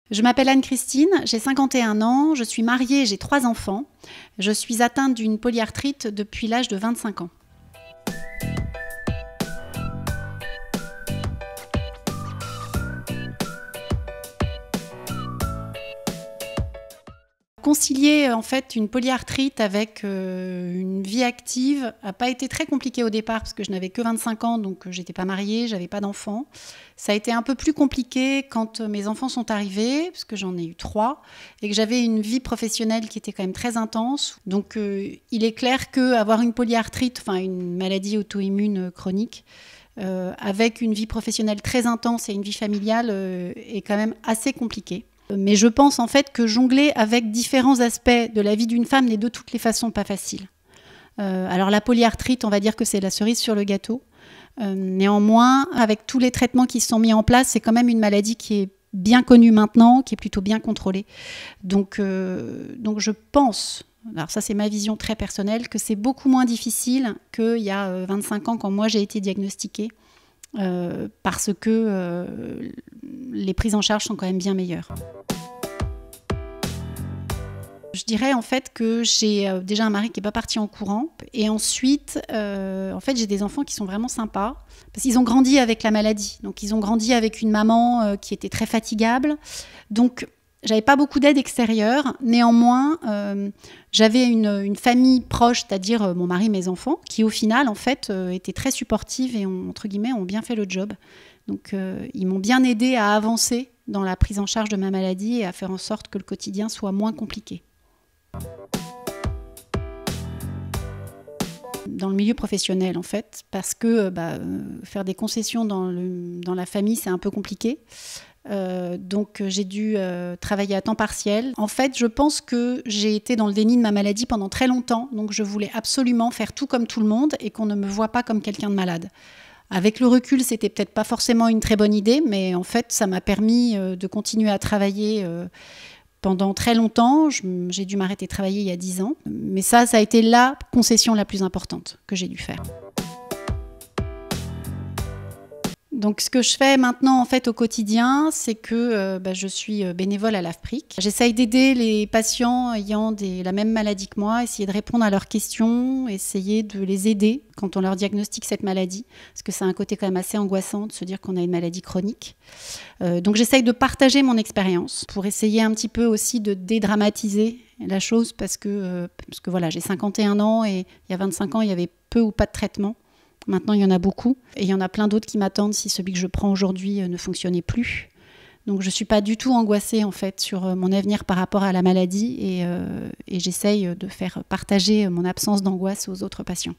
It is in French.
Je m'appelle Anne-Christine, j'ai 51 ans, je suis mariée et j'ai 3 enfants. Je suis atteinte d'une polyarthrite depuis l'âge de 25 ans. Concilier en fait une polyarthrite avec une vie active n'a pas été très compliqué au départ parce que je n'avais que 25 ans, donc j'étais pas mariée, j'avais pas d'enfants. Ça a été un peu plus compliqué quand mes enfants sont arrivés, parce que j'en ai eu 3, et que j'avais une vie professionnelle qui était quand même très intense. Donc il est clair qu'avoir une polyarthrite, enfin une maladie auto-immune chronique, avec une vie professionnelle très intense et une vie familiale est quand même assez compliqué. Mais je pense en fait que jongler avec différents aspects de la vie d'une femme n'est de toutes les façons pas facile. Alors la polyarthrite, on va dire que c'est la cerise sur le gâteau. Néanmoins, avec tous les traitements qui se sont mis en place, c'est quand même une maladie qui est bien connue maintenant, qui est plutôt bien contrôlée. Donc je pense, alors ça c'est ma vision très personnelle, que c'est beaucoup moins difficile qu'il y a 25 ans quand moi j'ai été diagnostiquée. Parce que les prises en charge sont quand même bien meilleures. Je dirais en fait que j'ai déjà un mari qui n'est pas parti en courant et ensuite en fait j'ai des enfants qui sont vraiment sympas parce qu'ils ont grandi avec la maladie, donc ils ont grandi avec une maman qui était très fatigable, donc j'avais pas beaucoup d'aide extérieure. Néanmoins j'avais une famille proche, c'est-à-dire mon mari, mes enfants, qui au final en fait étaient très supportives et entre guillemets ont bien fait le job. Donc ils m'ont bien aidée à avancer dans la prise en charge de ma maladie et à faire en sorte que le quotidien soit moins compliqué. Dans le milieu professionnel en fait, parce que faire des concessions dans la famille c'est un peu compliqué. Donc j'ai dû travailler à temps partiel. En fait, je pense que j'ai été dans le déni de ma maladie pendant très longtemps, donc je voulais absolument faire tout comme tout le monde et qu'on ne me voit pas comme quelqu'un de malade. Avec le recul, c'était peut-être pas forcément une très bonne idée, mais en fait, ça m'a permis de continuer à travailler pendant très longtemps. J'ai dû m'arrêter de travailler il y a 10 ans, mais ça a été la concession la plus importante que j'ai dû faire. Donc ce que je fais maintenant en fait au quotidien, c'est que je suis bénévole à l'AFPRIC. J'essaye d'aider les patients ayant la même maladie que moi, essayer de répondre à leurs questions, essayer de les aider quand on leur diagnostique cette maladie, parce que c'est un côté quand même assez angoissant de se dire qu'on a une maladie chronique. Donc j'essaye de partager mon expérience pour essayer un petit peu aussi de dédramatiser la chose, parce que voilà, j'ai 51 ans et il y a 25 ans, il y avait peu ou pas de traitement. Maintenant, il y en a beaucoup et il y en a plein d'autres qui m'attendent si celui que je prends aujourd'hui ne fonctionnait plus. Donc, je ne suis pas du tout angoissée en fait sur mon avenir par rapport à la maladie et j'essaye de faire partager mon absence d'angoisse aux autres patients.